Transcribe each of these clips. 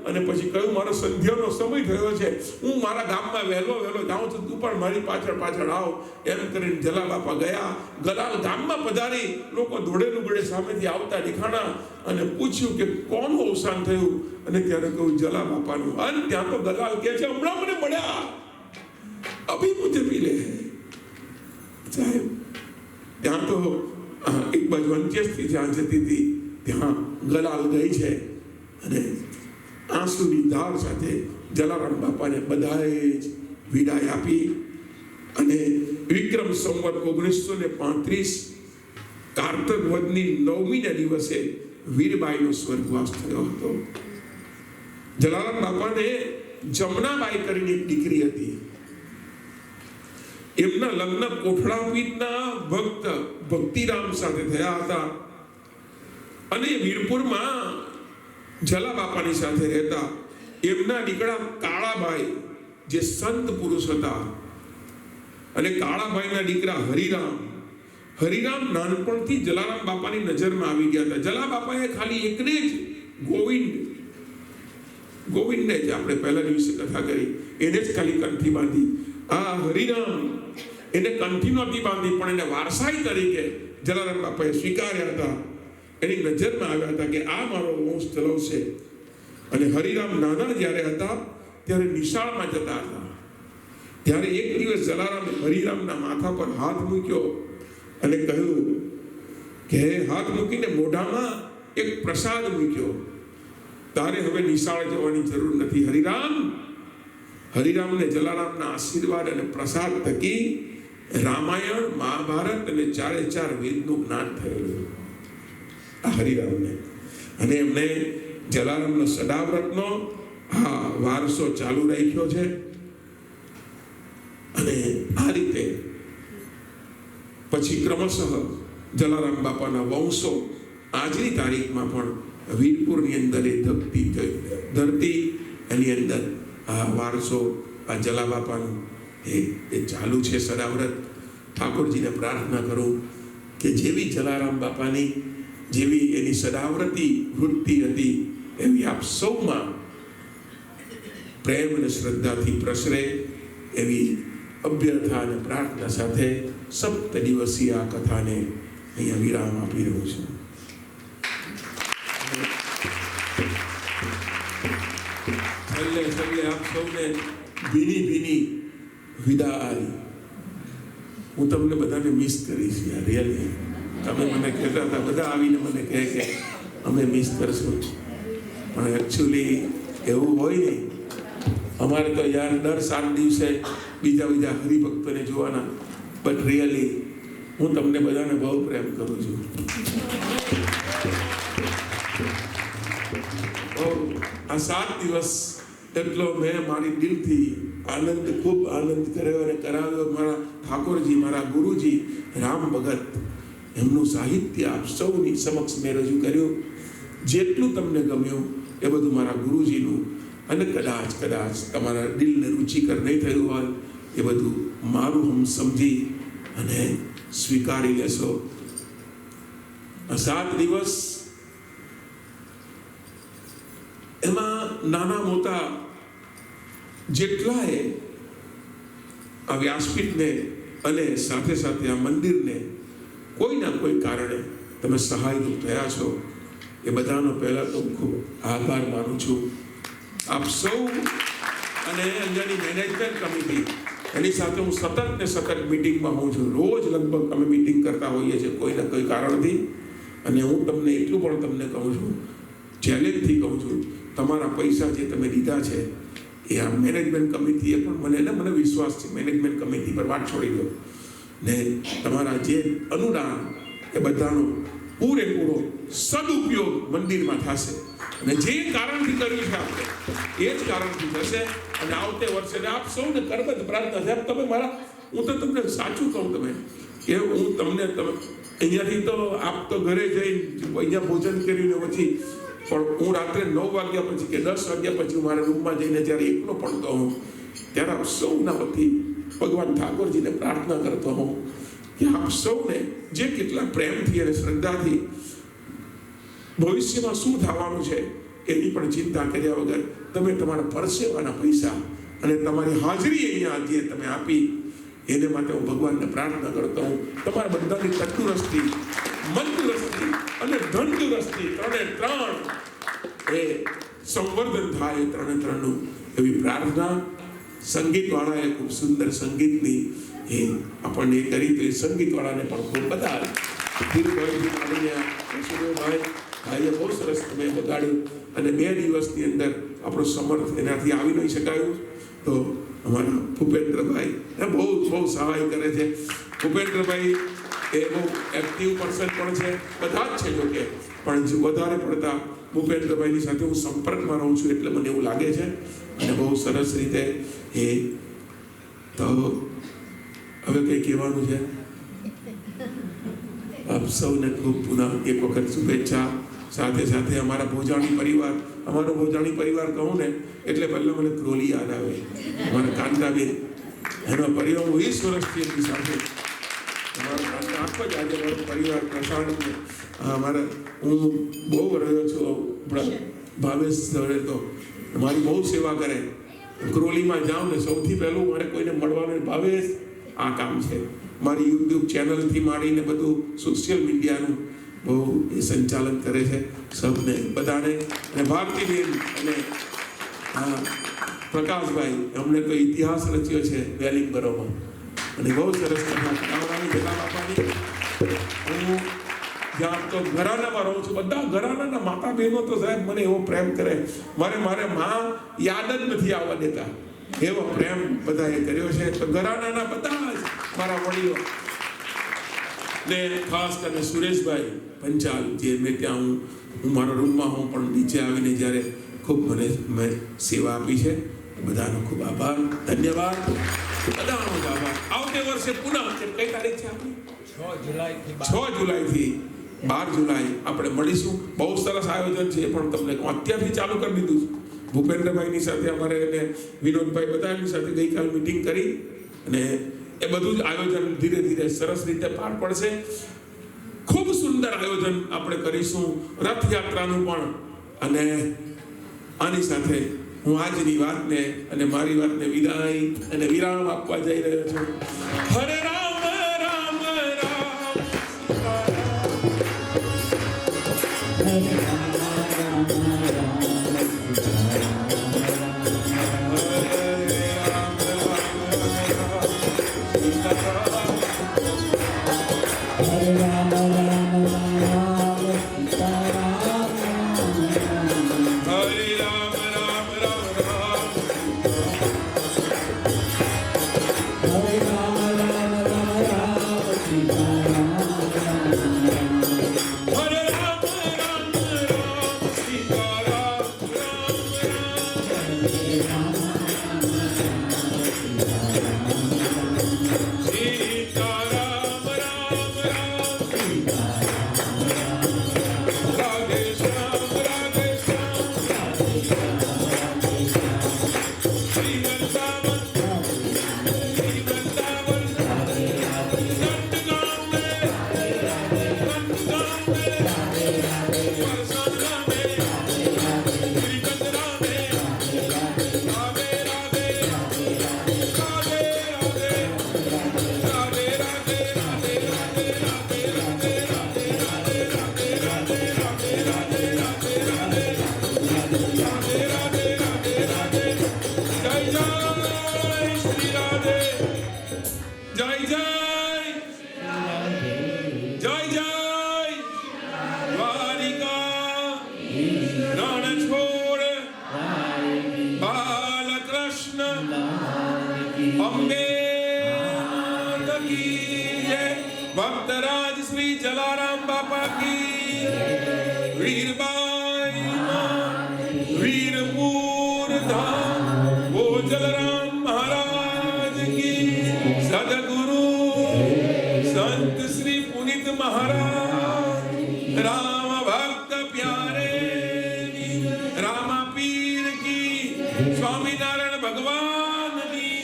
અને પછી કહ્યું મારો સંધ્યાનો સમય થયો છે, હું મારા ગામમાં વહેલો જાઉં છું, તું પણ મારી પાછળ આવ. એમ કરીને જલા બાપા ગયા. ગલાલ ગામમાં પધારી લોકો દોડે લુગડે સામેથી આવતા દેખાણા અને પૂછ્યું કે કોનું અવસાન થયું. અને ત્યારે કહ્યું જલા બાપાનું. અને ત્યાં તો ગલાલ કહે છે હમણાં મને મળ્યા, અભી મુझे मिले સાહેબ. ત્યાં તો એક બાજુ અંત્યેષ્ટિ જ્યાં જતી હતી ત્યાં ગલાલ ગઈ છે અને આંસુની ધાર સાથે જલારામ બાપાને બધાએ જ વિદાય આપી. અને વિક્રમ સંવત 1935 કારતક વદની 9મીના દિવસે વીરબાઈનો સ્વર્ગવાસ થયો હતો. જલારામ બાપાને જમનાબાઈ કરીને એક દીકરી હતી. એમના લગ્ન કોઠડાપીઠના ભક્ત ભક્તિરામ સાથે થયા હતા. અને વીરપુરમાં જલા બાપાની સાથે રહેતા એમના દીકરા કાળાભાઈ જે સંત પુરુષ હતા. અને કાળાભાઈના દીકરા હરિરામ નાનપણથી જલારામ બાપાની નજરમાં આવી ગયા હતા. જલા બાપાએ ખાલી એકને જ ગોવિંદને જ આપણે પહેલા દિવસે કથા કરી, એને જ ખાલી કંઠી બાંધી. આ હરિરામ એને કંઠી નહોતી બાંધી, પણ એને વારસાઈ તરીકે જલારામ બાપાએ સ્વીકાર્યા હતા. એની નજરમાં આવ્યા હતા કે આ મારો વંશ ચલાવશે. અને હરિરામ નાના જ્યારે હતા ત્યારે નિશાળમાં જતા હતા. ત્યારે એક દિવસ જલારામે હરિરામના માથા પર હાથ મૂક્યો અને કહ્યું કે હાથ મૂકીને મોઢામાં એક પ્રસાદ મૂક્યો, તારે હવે નિશાળ જવાની જરૂર નથી હરિરામ. હરિરામને જલારામના આશીર્વાદ અને પ્રસાદ થકી રામાયણ, મહાભારત અને 4 વેદનું જ્ઞાન થયેલું હરિરામને. અને એમને જલારામનો સદાવ્રતનો આ વારસો ચાલુ રાખ્યો છે. અને આ રીતે પછી ક્રમશઃ જલારામ બાપાના વંશો આજની તારીખમાં પણ વીરપુરની અંદર એ ધરતી એની અંદર આ વારસો આ જલા બાપાનું એ ચાલુ છે સદાવ્રત. ઠાકોરજીને પ્રાર્થના કરું કે જેવી જલારામ બાપાની જેવી એની સદાવ્રતી વૃત્તિ હતી એવી આપ સૌમાં પ્રેમ અને શ્રદ્ધાથી પ્રસરે એવી અભ્યર્થના અને પ્રાર્થના સાથે 7 દિવસીય આ કથાને અહીંયા વિરામ આપી રહ્યો છું. છેલ્લે આપ સૌને ભીની વિદાય. હું તમને બધાને મિસ કરીશ યાર, રિયલી. તમે મને કહેતા હતા, બધા આવીને મને કહે કે અમે મિસ કરશું, પણ એકચ્યુઅલી એવું હોય નહીં. અમારે તો યાર દર 7 દિવસે બીજા હરિભક્તોને જોવાના. બટ રિયલી હું તમને બધાને બહુ પ્રેમ કરું છું. આ 7 દિવસ એટલો મેં મારી દિલથી ખૂબ આનંદ કર્યો અને કરાવ્યો. મારા ઠાકોરજી, મારા ગુરુજી રામ ભગત, એમનું સાહિત્ય આપ સૌની સમક્ષ મેં રજૂ કર્યું. જેટલું તમને ગમ્યું એ બધું મારા ગુરુજીનું. અને કદાચ તમારા દિલને રુચિકર નહીં થયું હોય એ બધું મારું હમ સમજી અને સ્વીકારી લેશો. આ 7 દિવસ એમાં નાના મોટા જેટલાએ આ વ્યાસપીઠને અને સાથે આ મંદિરને કોઈના કોઈ કારણે તમે સહાયરૂપ થયા છો, એ બધાનો પહેલાં તો ખૂબ આભાર માનું છું. આપ સૌ અને અહીંયાની મેનેજમેન્ટ કમિટી, એની સાથે હું સતત મિટિંગમાં હોઉં છું. રોજ લગભગ અમે મિટિંગ કરતા હોઈએ છીએ કોઈના કોઈ કારણથી. અને હું તમને એટલું પણ તમને કહું છું, ચેલેન્જથી કહું છું, તમારા પૈસા જે તમે દીધા છે એ આ મેનેજમેન્ટ કમિટીએ પણ મને વિશ્વાસ છે, મેનેજમેન્ટ કમિટી પર વાત છોડી દો ને તમારા જે અનુદાન એ બધાનો પૂરેપૂરો સદુપયોગ મંદિરમાં થશે. અને જે કારણથી કર્યું છે આપણે એ જ કારણથી થશે. અને આવતે વર્ષે આપ સૌને કરબદ્ધ પ્રાર્થના છે. તમે હું તો તમને સાચું કહું, તમે કે હું તમને અહીંયાથી તો આપ તો ઘરે જઈ અહીંયા ભોજન કરીને પછી પણ હું રાત્રે 9 વાગ્યા પછી કે 10 વાગ્યા પછી મારા રૂમમાં જઈને જ્યારે એકલો પડતો હોઉં ત્યારે આપ સૌના વતી ભગવાન ઠાકોરજીને પ્રાર્થના કરતો હોઉં કે આપ સૌને જે કેટલા પ્રેમથી અને શ્રદ્ધાથી ભવિષ્યમાં શું થવાનું છે એની પણ ચિંતા કર્યા વગર તમે તમારા પરસેવાના પૈસા અને તમારી હાજરી અહીંયા આજે તમે આપી, એને માટે હું ભગવાનને પ્રાર્થના કરતો હું તમારા બધાની તંદુરસ્તી, મંદુરસ્તી અને ધનદુરસ્તી ત્રણે એ સંવર્ધન થાય, ત્રણનું એવી પ્રાર્થના. સંગીતવાળાએ ખૂબ સુંદર સંગીતની એ આપણને કરી, તો એ સંગીતવાળાને પણ ખૂબ બધા ધીરુભાઈથી માંડીને સુરેશભાઈ ભાઈએ બહુ સરસ તમે બગાડ્યું, અને 2 દિવસની અંદર આપણું સમર્થ એનાથી આવી નહીં શકાયું. તો અમારા ભૂપેન્દ્રભાઈ એ બહુ સહાય કરે છે. ભૂપેન્દ્રભાઈ એ બહુ એક્ટિવ પર્સન પણ છે, બધા જ છે જોકે, પણ વધારે પડતા ભૂપેન્દ્રભાઈની સાથે હું સંપર્કમાં રહું છું એટલે મને એવું લાગે છે, અને બહુ સરસ રીતે એ. તો હવે કંઈ કહેવાનું છે? આપ સૌને ખૂબ પુનઃ એક વખત શુભેચ્છા. સાથે સાથે અમારા ભોજાણી પરિવાર, અમારો ભોજાણી પરિવાર કહું ને એટલે પહેલાં મને ક્રોલી યાદ આવે. અમારા કાંતાબેન, એનો પરિવાર 20 વર્ષથી એમની સાથે, અમારા કાંતા આખો જ આજે મારો પરિવાર પ્રશાંત. અમારા હું બહુ રહ્યો છું આપણા ભાવેશ દવે, તો મારી બહુ સેવા કરે. ક્રોલીમાં જાઉં ને સૌથી પહેલું મારે કોઈને મળવાનું, ભાવેશ આ કામ છે. મારી યુટ્યુબ ચેનલથી માંડીને બધું સોશિયલ મીડિયાનું બહુ એ સંચાલન કરે છે. સૌને બધાને, અને ભારતીબેન અને પ્રકાશભાઈ, અમને તો ઇતિહાસ રચ્યો છે વેલિંગ બરોમાં, અને બહુ સરસ કથાની જલાલ આપવાની. હું જ્યાં તો ઘરાનામાં રહું છું, બધા ઘરાનાના માતા બહેનો તો સાહેબ મને એવો પ્રેમ કરે, મારે માં યાદ જ નથી આવવા દેતા, એવો પ્રેમ બધાએ કર્યો છે. તો ઘરાનાના બધા જ મારા વડીલો, ને ખાસ કરીને સુરેશભાઈ પંચાલ, જે મેં ત્યાં હું મારા રૂમમાં હું પણ નીચે આવીને જ્યારે ખૂબ મેં સેવા આપી છે, બધાનો ખૂબ આભાર, ધન્યવાદ, બધાનો આભાર. આવતે વર્ષે પુનઃ કઈ તારીખ છે આપણી? 6 જુલાઈથી 12 જુલાઈ આપણે મળીશું. બહુ સરસ આયોજન છે, પણ તમને અત્યારથી ચાલુ કરી દીધું છે. ભૂપેન્દ્રભાઈની સાથે અમારે અને વિનોદભાઈ બધાની સાથે ગઈકાલ મિટિંગ કરી, અને એ બધું જ આયોજન ધીરે ધીરે સરસ રીતે પાર પડશે. ખૂબ સુંદર આયોજન આપણે કરીશું રથયાત્રાનું પણ. અને આની સાથે હું આજની વાતને અને મારી વાતને વિદાય અને વિરામ આપવા જઈ રહ્યો છું. હરે રામ રામ રામ भक्तराज श्री जलाराम बापा की, वीरबाई वीरपुर धाम वो जलाराम महाराज की, सदगुरु संत श्री पुनीत महाराज, राम भक्त प्यारे रामा पीर की, स्वामी नारायण भगवान की।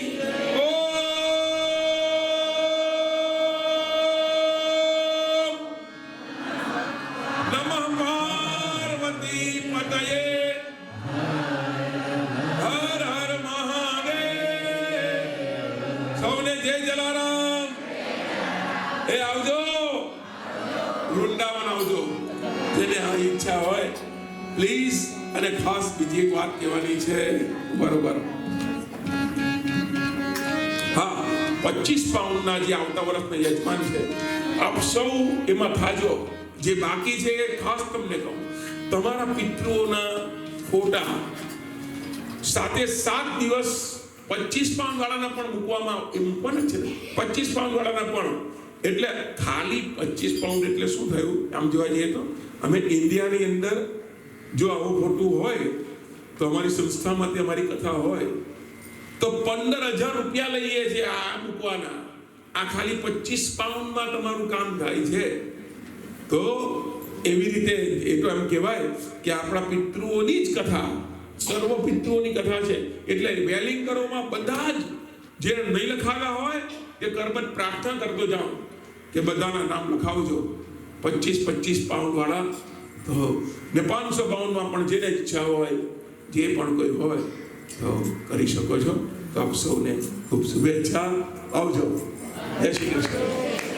नमः पार्वती पतये। એ આવજો, વૃંદાવન આવજો. જેને આ ઈચ્છા હોય પ્લીઝ. અને ખાસ બીજી એક વાત કહેવાની છે, બરોબર? હા, 25 પાઉન્ડના જે આવતા વર્ષના યજમાન છે, આપ સૌ એમાં થાજો. જે બાકી છે એ ખાસ તમને કહું, તમારા પિતૃઓના ફોટા સાથે 7 દિવસ 25 પાઉન્ડ વાળાના પણ મૂકવામાં મૂકવાના છે. 25 પાઉન્ડ વાળાના પણ. એટલે ખાલી 25 પાઉન્ડ એટલે શું થયું? આમ જોવા જઈએ તો અમે ઇન્ડિયાની અંદર જો આવું ખોટું હોય તો અમારી સંસ્થામાંથી અમારી કથા હોય તો 15,000 રૂપિયા લઈએ છીએ આ મૂકવાના. આ ખાલી 25 પાઉન્ડમાં તમારું કામ થાય છે. તો એવી રીતે એ તો એમ કહેવાય કે આપણા પિતૃઓની જ કથા, સર્વ પિતૃઓની કથા છે. એટલે વેલિંગ કરોમાં બધા જ જે નહીં લખાવ્યા હોય તે કરબત પ્રાર્થના કરતો જાઓ કે બધાના નામ લખાવજો 25 પાઉન્ડ વાળા. તો ને 500 પાઉન્ડમાં પણ જેને ઈચ્છા હોય, જે પણ કોઈ હોય તો કરી શકો છો. તો આપ સૌને ખૂબ શુભેચ્છા. આવજો. જય શ્રી કૃષ્ણ.